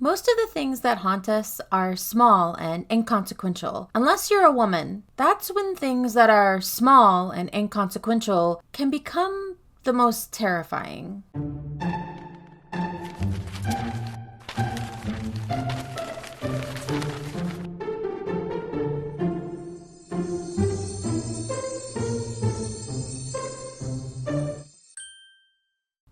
Most of the things that haunt us are small and inconsequential. Unless you're a woman, that's when things that are small and inconsequential can become the most terrifying.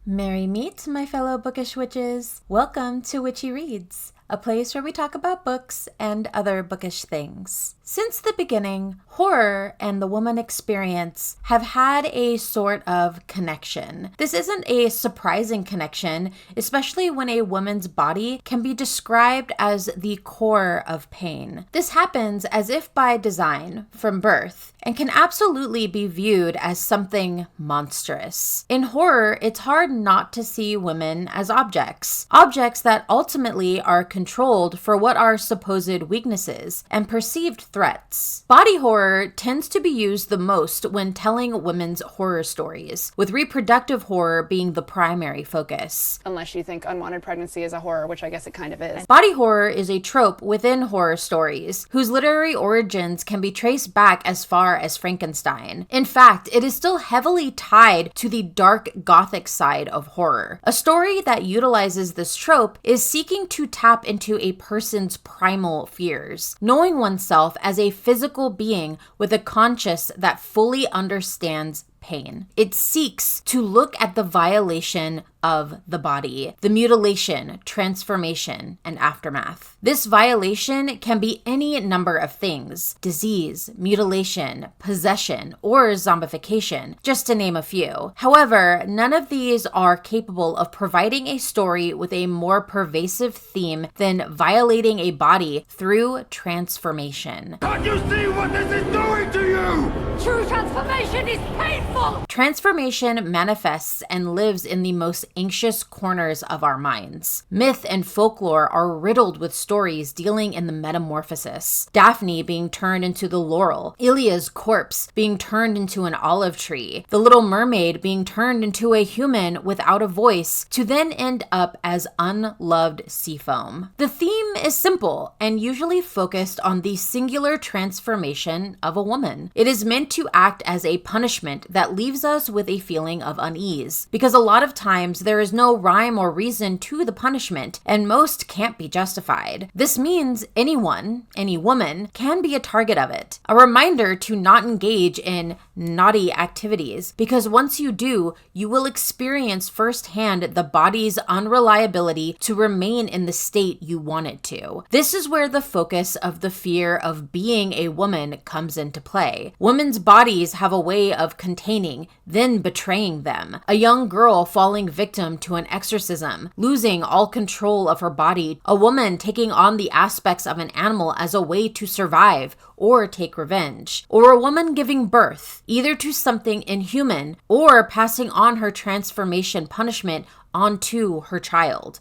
Merry meet, my fellow bookish witches. Welcome to Witchy Reads, a place where we talk about books and other bookish things. Since the beginning, horror and the woman experience have had a sort of connection. This isn't a surprising connection, especially when a woman's body can be described as the core of pain. This happens as if by design, from birth, and can absolutely be viewed as something monstrous. In horror, it's hard not to see women as objects that ultimately are controlled for what are supposed weaknesses and perceived threats. Body horror tends to be used the most when telling women's horror stories, with reproductive horror being the primary focus. Unless you think unwanted pregnancy is a horror, which I guess it kind of is. Body horror is a trope within horror stories, whose literary origins can be traced back as far as Frankenstein. In fact, it is still heavily tied to the dark Gothic side of horror. A story that utilizes this trope is seeking to tap into a person's primal fears, knowing oneself as a physical being with a conscience that fully understands pain. It seeks to look at the violation of the body, the mutilation, transformation, and aftermath. This violation can be any number of things: disease, mutilation, possession, or zombification, just to name a few. However, none of these are capable of providing a story with a more pervasive theme than violating a body through transformation. Can't you see what this is doing to you? True transformation is painful! Transformation manifests and lives in the most anxious corners of our minds. Myth and folklore are riddled with stories dealing in the metamorphosis. Daphne being turned into the laurel, Ilia's corpse being turned into an olive tree, the Little Mermaid being turned into a human without a voice, to then end up as unloved sea foam. The theme is simple and usually focused on the singular transformation of a woman. It is meant to act as a punishment that leaves us with a feeling of unease, because a lot of times there is no rhyme or reason to the punishment, and most can't be justified. This means anyone, any woman, can be a target of it. A reminder to not engage in naughty activities, because once you do, you will experience firsthand the body's unreliability to remain in the state you want it to. This is where the focus of the fear of being a woman comes into play. Women's bodies have a way of containing, then betraying them. A young girl falling victim to an exorcism, losing all control of her body, a woman taking on the aspects of an animal as a way to survive or take revenge, or a woman giving birth, either to something inhuman or passing on her transformation punishment onto her child.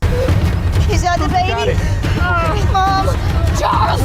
Is that the baby? Mom! Charles!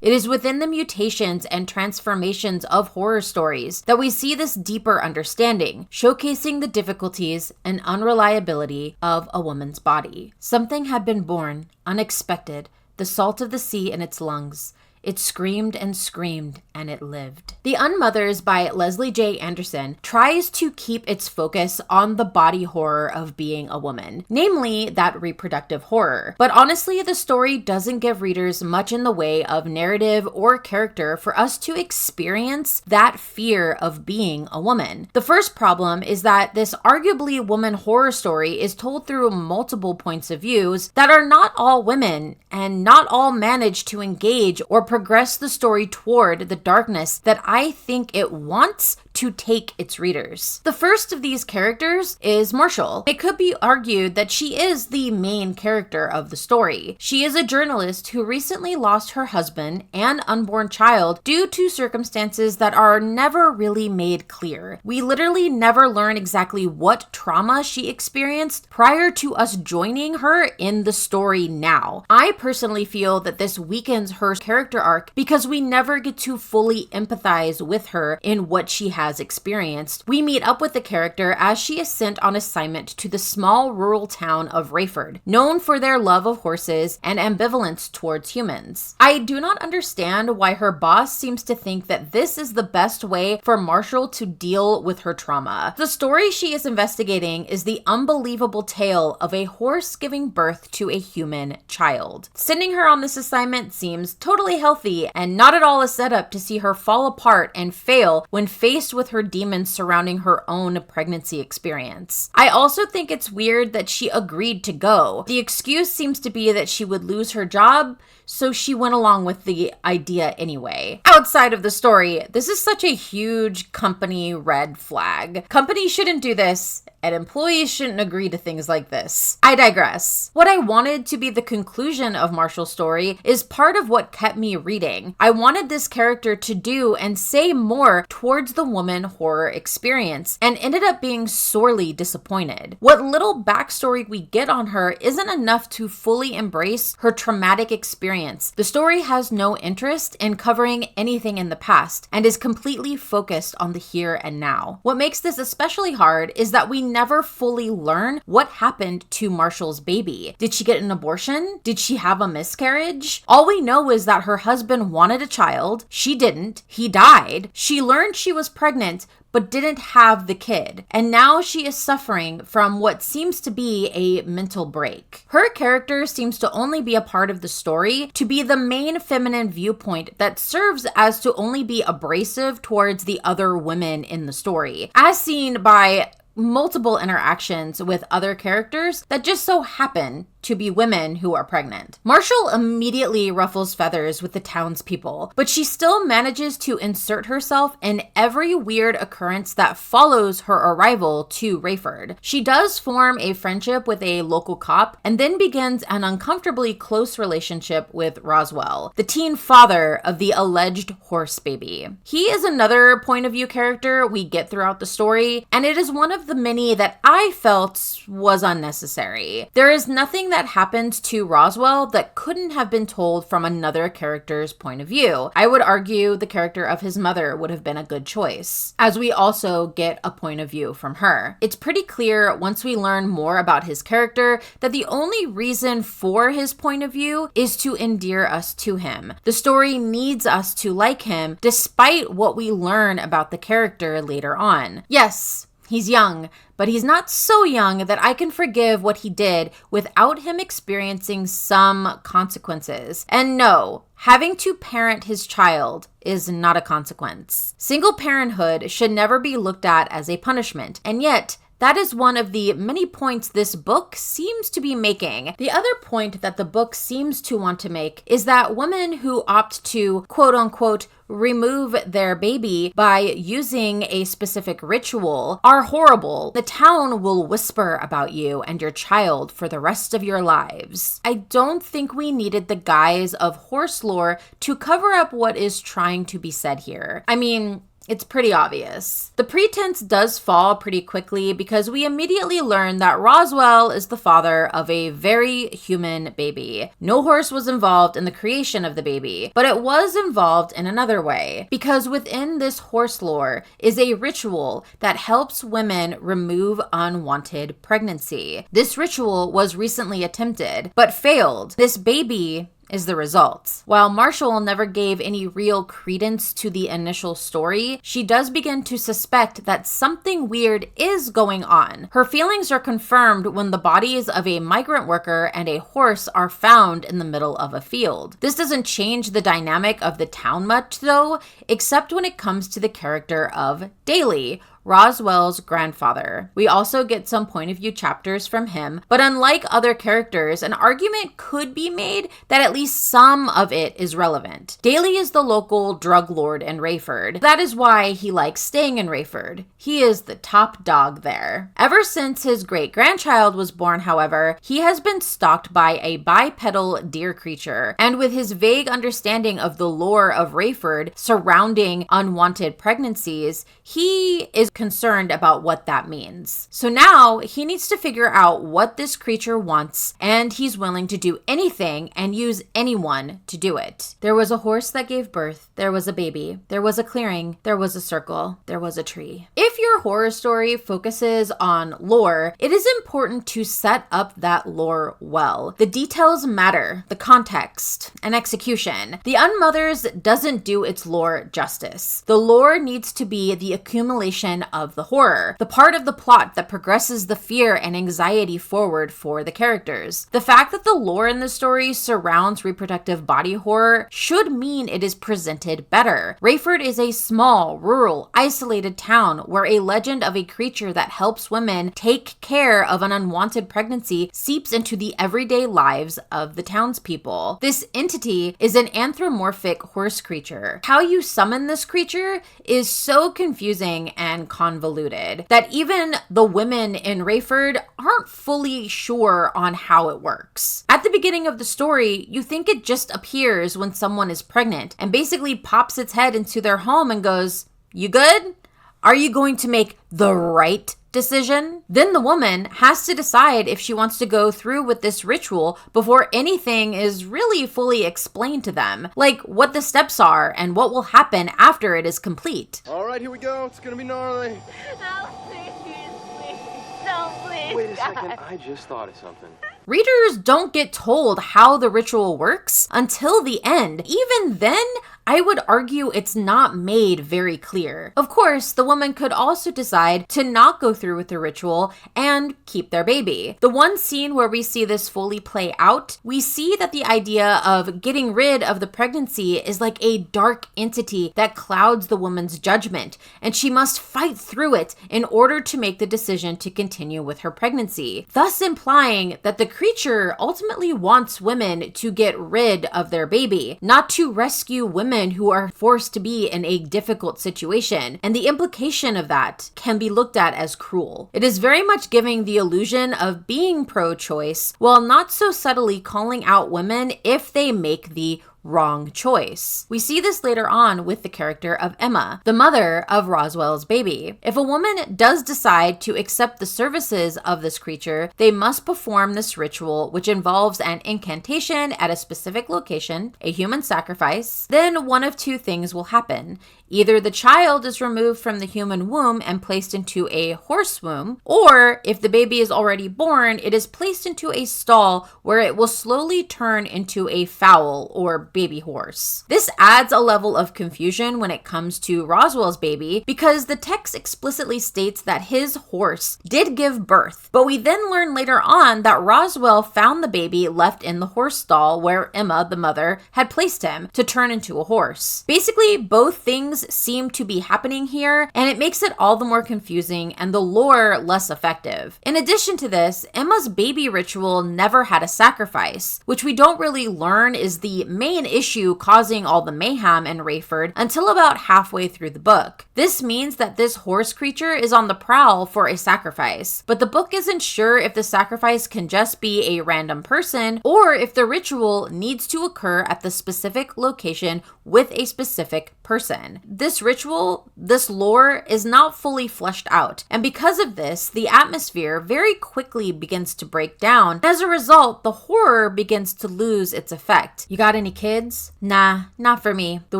It is within the mutations and transformations of horror stories that we see this deeper understanding, showcasing the difficulties and unreliability of a woman's body. Something had been born, unexpected, the salt of the sea in its lungs. It screamed and screamed, and it lived. The Unmothers by Leslie J. Anderson tries to keep its focus on the body horror of being a woman, namely that reproductive horror. But honestly, the story doesn't give readers much in the way of narrative or character for us to experience that fear of being a woman. The first problem is that this arguably woman horror story is told through multiple points of views that are not all women, and not all manage to engage or progress the story toward the darkness that I think it wants to take its readers. The first of these characters is Marshall. It could be argued that she is the main character of the story. She is a journalist who recently lost her husband and unborn child due to circumstances that are never really made clear. We literally never learn exactly what trauma she experienced prior to us joining her in the story now. I personally feel that this weakens her character arc because we never get to fully empathize with her in what she has has experienced, we meet up with the character as she is sent on assignment to the small rural town of Rayford, known for their love of horses and ambivalence towards humans. I do not understand why her boss seems to think that this is the best way for Marshall to deal with her trauma. The story she is investigating is the unbelievable tale of a horse giving birth to a human child. Sending her on this assignment seems totally healthy and not at all a setup to see her fall apart and fail when faced with her demons surrounding her own pregnancy experience. I also think it's weird that she agreed to go. The excuse seems to be that she would lose her job, so she went along with the idea anyway. Outside of the story, this is such a huge company red flag. Companies shouldn't do this, and employees shouldn't agree to things like this. I digress. What I wanted to be the conclusion of Marshall's story is part of what kept me reading. I wanted this character to do and say more towards the woman horror experience, and ended up being sorely disappointed. What little backstory we get on her isn't enough to fully embrace her traumatic experience. The story has no interest in covering anything in the past and is completely focused on the here and now. What makes this especially hard is that we never fully learn what happened to Marshall's baby. Did she get an abortion? Did she have a miscarriage? All we know is that her husband wanted a child. She didn't. He died. She learned she was pregnant, but didn't have the kid. And now she is suffering from what seems to be a mental break. Her character seems to only be a part of the story to be the main feminine viewpoint that serves as to only be abrasive towards the other women in the story, as seen by multiple interactions with other characters that just so happen to be women who are pregnant. Marshall immediately ruffles feathers with the townspeople, but she still manages to insert herself in every weird occurrence that follows her arrival to Rayford. She does form a friendship with a local cop and then begins an uncomfortably close relationship with Roswell, the teen father of the alleged horse baby. He is another point of view character we get throughout the story, and it is one of the many that I felt was unnecessary. There is nothing that happens to Roswell that couldn't have been told from another character's point of view. I would argue the character of his mother would have been a good choice, as we also get a point of view from her. It's pretty clear once we learn more about his character that the only reason for his point of view is to endear us to him. The story needs us to like him despite what we learn about the character later on. Yes, he's young, but he's not so young that I can forgive what he did without him experiencing some consequences. And no, having to parent his child is not a consequence. Single parenthood should never be looked at as a punishment, and yet that is one of the many points this book seems to be making. The other point that the book seems to want to make is that women who opt to quote unquote remove their baby by using a specific ritual are horrible. The town will whisper about you and your child for the rest of your lives. I don't think we needed the guise of horse lore to cover up what is trying to be said here. I mean, it's pretty obvious. The pretense does fall pretty quickly because we immediately learn that Roswell is the father of a very human baby. No horse was involved in the creation of the baby, but it was involved in another way, because within this horse lore is a ritual that helps women remove unwanted pregnancy. This ritual was recently attempted, but failed. This baby is the result. While Marshall never gave any real credence to the initial story, she does begin to suspect that something weird is going on. Her feelings are confirmed when the bodies of a migrant worker and a horse are found in the middle of a field. This doesn't change the dynamic of the town much though, except when it comes to the character of Daly, Roswell's grandfather. We also get some point of view chapters from him, but unlike other characters, an argument could be made that at least some of it is relevant. Daly is the local drug lord in Rayford. That is why he likes staying in Rayford. He is the top dog there. Ever since his great-grandchild was born, however, he has been stalked by a bipedal deer creature, and with his vague understanding of the lore of Rayford surrounding unwanted pregnancies, he is concerned about what that means. So now he needs to figure out what this creature wants, and he's willing to do anything and use anyone to do it. There was a horse that gave birth. There was a baby. There was a clearing. There was a circle. There was a tree. If your horror story focuses on lore, it is important to set up that lore well. The details matter, the context, and execution. The Unmothers doesn't do its lore justice. The lore needs to be the accumulation of the horror, the part of the plot that progresses the fear and anxiety forward for the characters. The fact that the lore in the story surrounds reproductive body horror should mean it is presented better. Rayford is a small, rural, isolated town where a legend of a creature that helps women take care of an unwanted pregnancy seeps into the everyday lives of the townspeople. This entity is an anthropomorphic horse creature. How you summon this creature is so confusing and convoluted that even the women in Rayford aren't fully sure on how it works. At the beginning of the story, you think it just appears when someone is pregnant and basically pops its head into their home and goes, "You good? Are you going to make the right decision?" Then the woman has to decide if she wants to go through with this ritual before anything is really fully explained to them, like what the steps are and what will happen after it is complete. All right, here we go. It's gonna be gnarly. No, please, please. No, please. Wait a second, I just thought of something. Readers don't get told how the ritual works until the end. Even then, I would argue it's not made very clear. Of course, the woman could also decide to not go through with the ritual and keep their baby. The one scene where we see this fully play out, we see that the idea of getting rid of the pregnancy is like a dark entity that clouds the woman's judgment, and she must fight through it in order to make the decision to continue with her pregnancy, thus implying that the creature ultimately wants women to get rid of their baby, not to rescue women who are forced to be in a difficult situation, and the implication of that can be looked at as cruel. It is very much giving the illusion of being pro-choice while not so subtly calling out women if they make the wrong choice. We see this later on with the character of Emma, the mother of Roswell's baby. If a woman does decide to accept the services of this creature, they must perform this ritual, which involves an incantation at a specific location, a human sacrifice. Then one of two things will happen. Either the child is removed from the human womb and placed into a horse womb, or if the baby is already born, it is placed into a stall where it will slowly turn into a foal or baby horse. This adds a level of confusion when it comes to Roswell's baby because the text explicitly states that his horse did give birth, but we then learn later on that Roswell found the baby left in the horse stall where Emma, the mother, had placed him to turn into a horse. Basically, both things seem to be happening here, and it makes it all the more confusing and the lore less effective. In addition to this, Emma's baby ritual never had a sacrifice, which we don't really learn is the main issue causing all the mayhem in Rayford until about halfway through the book. This means that this horse creature is on the prowl for a sacrifice, but the book isn't sure if the sacrifice can just be a random person or if the ritual needs to occur at the specific location with a specific person. This ritual, this lore, is not fully fleshed out, and because of this, the atmosphere very quickly begins to break down. As a result, the horror begins to lose its effect. You got any kids? Nah, not for me. The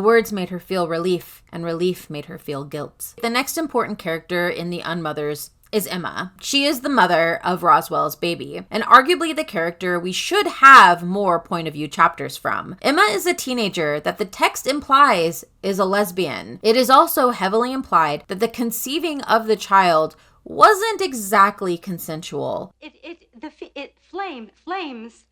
words made her feel relief, and relief made her feel guilt. The next important character in the Unmothers is Emma. She is the mother of Roswell's baby, and arguably the character we should have more point of view chapters from. Emma is a teenager that the text implies is a lesbian. It is also heavily implied that the conceiving of the child wasn't exactly consensual. It flames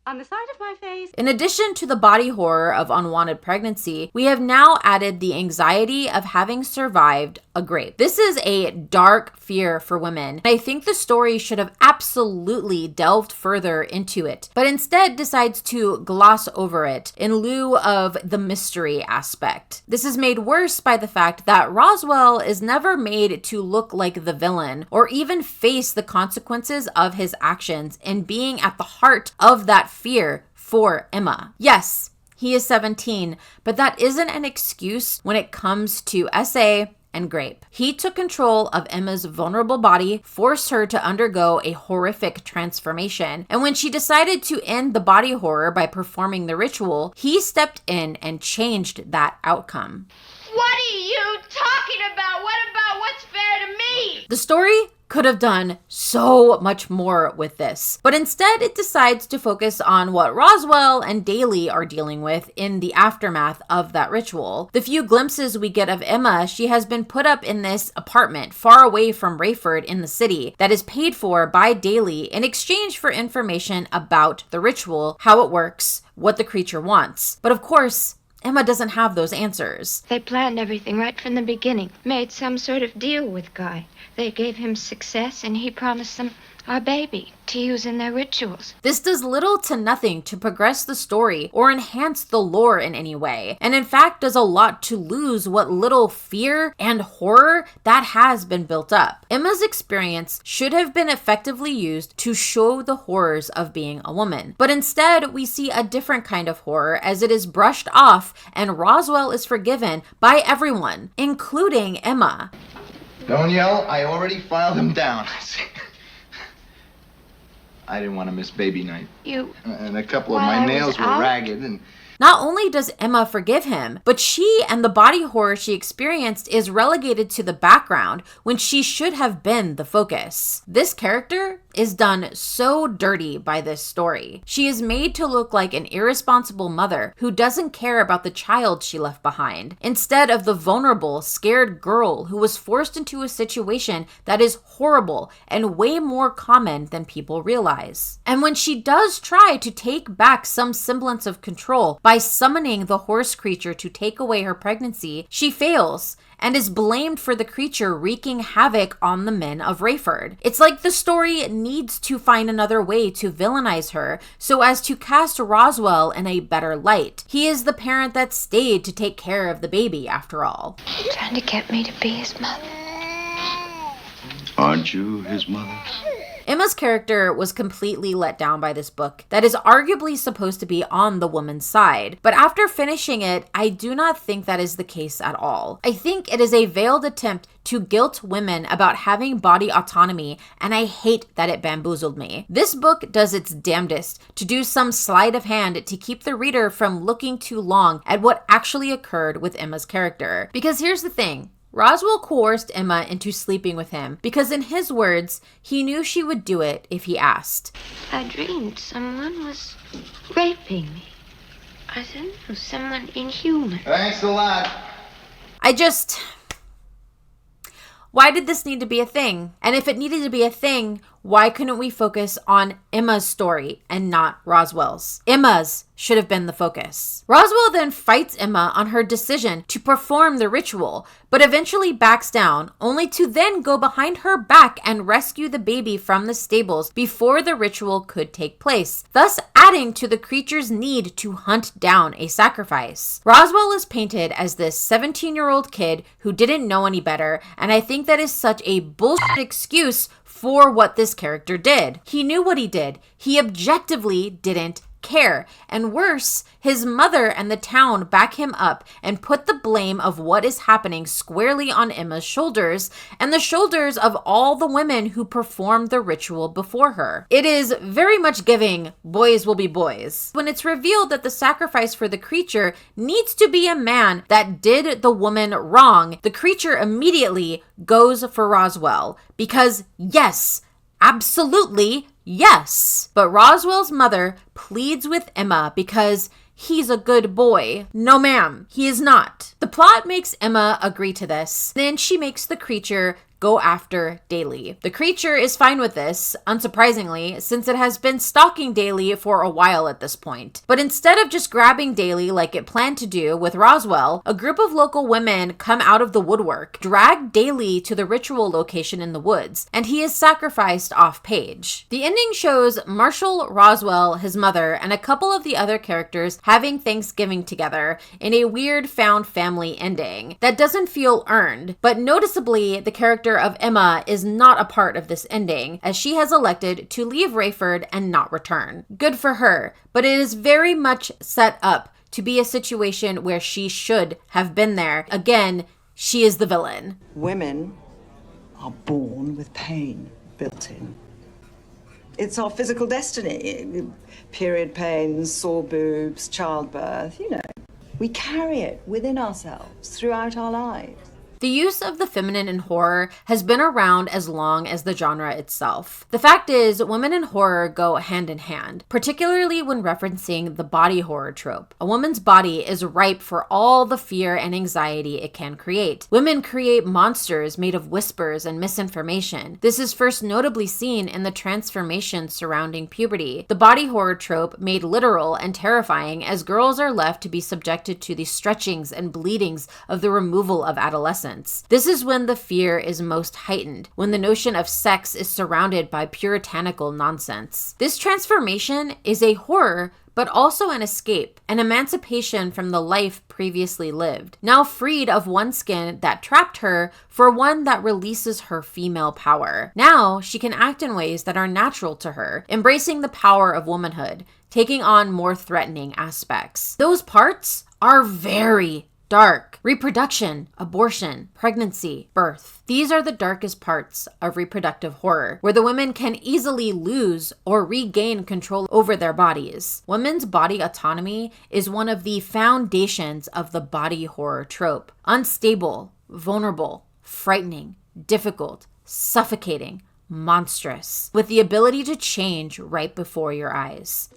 on the side of my face. In addition to the body horror of unwanted pregnancy, we have now added the anxiety of having survived a grape. This is a dark fear for women. I think the story should have absolutely delved further into it, but instead decides to gloss over it in lieu of the mystery aspect. This is made worse by the fact that Roswell is never made to look like the villain or even face the consequences of his actions and being at the heart of that fear for Emma. Yes, he is 17, but that isn't an excuse when it comes to SA and grape. He took control of Emma's vulnerable body, forced her to undergo a horrific transformation, and when she decided to end the body horror by performing the ritual, he stepped in and changed that outcome. What are you talking about? What about what's fair to me? The story could have done so much more with this, but instead it decides to focus on what Roswell and Daly are dealing with in the aftermath of that ritual. The few glimpses we get of Emma, she has been put up in this apartment far away from Rayford in the city that is paid for by Daly in exchange for information about the ritual, how it works, what the creature wants. But of course, Emma doesn't have those answers. They planned everything right from the beginning, made some sort of deal with Guy. They gave him success, and he promised them our baby to use in their rituals. This does little to nothing to progress the story or enhance the lore in any way, and in fact does a lot to lose what little fear and horror that has been built up. Emma's experience should have been effectively used to show the horrors of being a woman, but instead we see a different kind of horror as it is brushed off and Roswell is forgiven by everyone, including Emma. Don't yell, I already filed him down. I didn't want to miss baby night. And a couple of my nails were ragged and... Not only does Emma forgive him, but she and the body horror she experienced is relegated to the background when she should have been the focus. This character is done so dirty by this story. She is made to look like an irresponsible mother who doesn't care about the child she left behind, instead of the vulnerable, scared girl who was forced into a situation that is horrible and way more common than people realize. And when she does try to take back some semblance of control by summoning the horse creature to take away her pregnancy, she fails and is blamed for the creature wreaking havoc on the men of Rayford. It's like the story needs to find another way to villainize her so as to cast Roswell in a better light. He is the parent that stayed to take care of the baby, after all. You're trying to get me to be his mother. Aren't you his mother? Emma's character was completely let down by this book that is arguably supposed to be on the woman's side, but after finishing it, I do not think that is the case at all. I think it is a veiled attempt to guilt women about having body autonomy, and I hate that it bamboozled me. This book does its damnedest to do some sleight of hand to keep the reader from looking too long at what actually occurred with Emma's character. Because here's the thing. Roswell coerced Emma into sleeping with him because, in his words, he knew she would do it if he asked. I dreamed someone was raping me. I said, no, someone inhuman. Thanks a lot. Why did this need to be a thing? And if it needed to be a thing, why couldn't we focus on Emma's story and not Roswell's? Emma's should have been the focus. Roswell then fights Emma on her decision to perform the ritual, but eventually backs down, only to then go behind her back and rescue the baby from the stables before the ritual could take place, thus adding to the creature's need to hunt down a sacrifice. Roswell is painted as this 17-year-old kid who didn't know any better, and I think that is such a bullshit excuse for what this character did. He knew what he did. He objectively didn't care. And worse, his mother and the town back him up and put the blame of what is happening squarely on Emma's shoulders and the shoulders of all the women who performed the ritual before her. It is very much giving boys will be boys. When it's revealed that the sacrifice for the creature needs to be a man that did the woman wrong, the creature immediately goes for Roswell because yes, absolutely yes. But Roswell's mother pleads with Emma because he's a good boy. No, ma'am, he is not. The plot makes Emma agree to this. Then she makes the creature go after Daly. The creature is fine with this, unsurprisingly, since it has been stalking Daly for a while at this point. But instead of just grabbing Daly like it planned to do with Roswell, a group of local women come out of the woodwork, drag Daly to the ritual location in the woods, and he is sacrificed off-page. The ending shows Marshall, Roswell, his mother, and a couple of the other characters having Thanksgiving together in a weird found family ending that doesn't feel earned, but noticeably the character of Emma is not a part of this ending, as she has elected to leave Rayford and not return. Good for her, but it is very much set up to be a situation where she should have been there. Again, she is the villain. Women are born with pain built in. It's our physical destiny. Period pains, sore boobs, childbirth, We carry it within ourselves throughout our lives. The use of the feminine in horror has been around as long as the genre itself. The fact is, women in horror go hand in hand, particularly when referencing the body horror trope. A woman's body is ripe for all the fear and anxiety it can create. Women create monsters made of whispers and misinformation. This is first notably seen in the transformation surrounding puberty. The body horror trope made literal and terrifying as girls are left to be subjected to the stretchings and bleedings of the removal of adolescence. This is when the fear is most heightened, when the notion of sex is surrounded by puritanical nonsense. This transformation is a horror, but also an escape, an emancipation from the life previously lived, now freed of one skin that trapped her for one that releases her female power. Now she can act in ways that are natural to her, embracing the power of womanhood, taking on more threatening aspects. Those parts are very dark. Reproduction, abortion, pregnancy, birth. These are the darkest parts of reproductive horror, where the women can easily lose or regain control over their bodies. Women's body autonomy is one of the foundations of the body horror trope. Unstable, vulnerable, frightening, difficult, suffocating, monstrous, with the ability to change right before your eyes.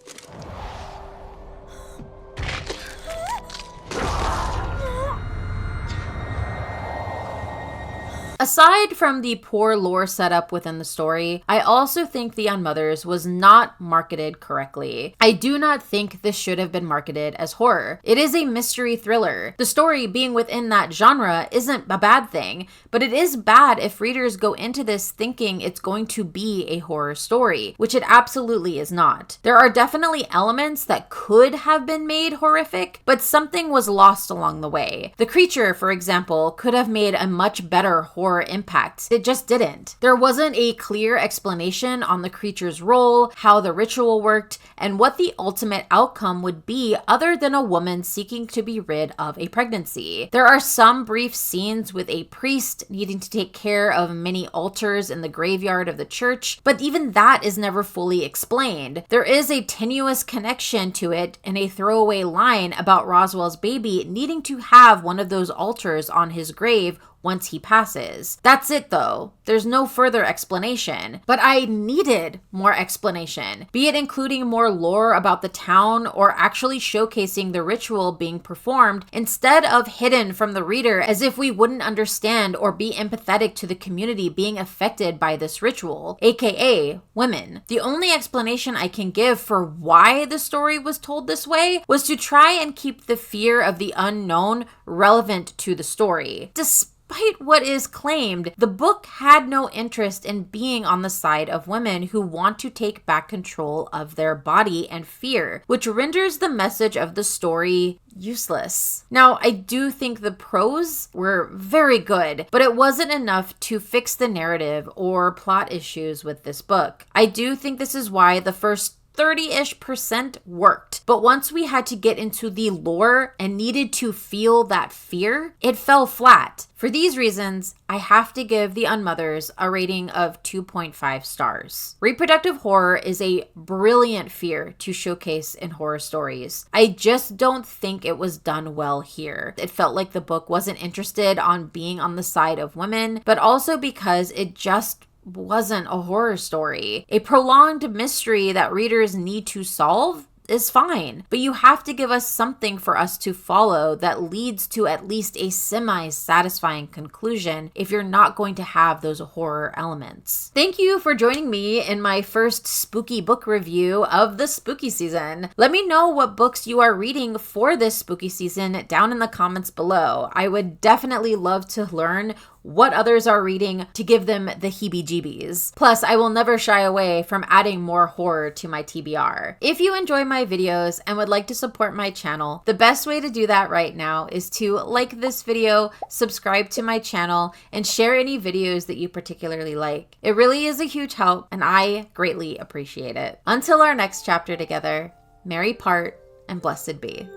Aside from the poor lore setup within the story, I also think the Unmothers was not marketed correctly. I do not think this should have been marketed as horror. It is a mystery thriller. The story being within that genre isn't a bad thing, but it is bad if readers go into this thinking it's going to be a horror story, which it absolutely is not. There are definitely elements that could have been made horrific, but something was lost along the way. The creature, for example, could have made a much better horror impact. It just didn't. There wasn't a clear explanation on the creature's role, how the ritual worked, and what the ultimate outcome would be other than a woman seeking to be rid of a pregnancy. There are some brief scenes with a priest needing to take care of many altars in the graveyard of the church, but even that is never fully explained. There is a tenuous connection to it in a throwaway line about Roswell's baby needing to have one of those altars on his grave once he passes. That's it though. There's no further explanation. But I needed more explanation, be it including more lore about the town or actually showcasing the ritual being performed instead of hidden from the reader as if we wouldn't understand or be empathetic to the community being affected by this ritual, aka women. The only explanation I can give for why the story was told this way was to try and keep the fear of the unknown relevant to the story. Despite what is claimed, the book had no interest in being on the side of women who want to take back control of their body and fear, which renders the message of the story useless. Now, I do think the prose were very good, but it wasn't enough to fix the narrative or plot issues with this book. I do think this is why the first 30-ish% worked. But once we had to get into the lore and needed to feel that fear, it fell flat. For these reasons, I have to give The Unmothers a rating of 2.5 stars. Reproductive horror is a brilliant fear to showcase in horror stories. I just don't think it was done well here. It felt like the book wasn't interested on being on the side of women, but also because it just wasn't a horror story. A prolonged mystery that readers need to solve is fine, but you have to give us something for us to follow that leads to at least a semi-satisfying conclusion if you're not going to have those horror elements. Thank you for joining me in my first spooky book review of the spooky season. Let me know what books you are reading for this spooky season down in the comments below. I would definitely love to learn what others are reading to give them the heebie-jeebies. Plus, I will never shy away from adding more horror to my TBR. If you enjoy my videos and would like to support my channel, the best way to do that right now is to like this video, subscribe to my channel, and share any videos that you particularly like. It really is a huge help, and I greatly appreciate it. Until our next chapter together, merry part and blessed be.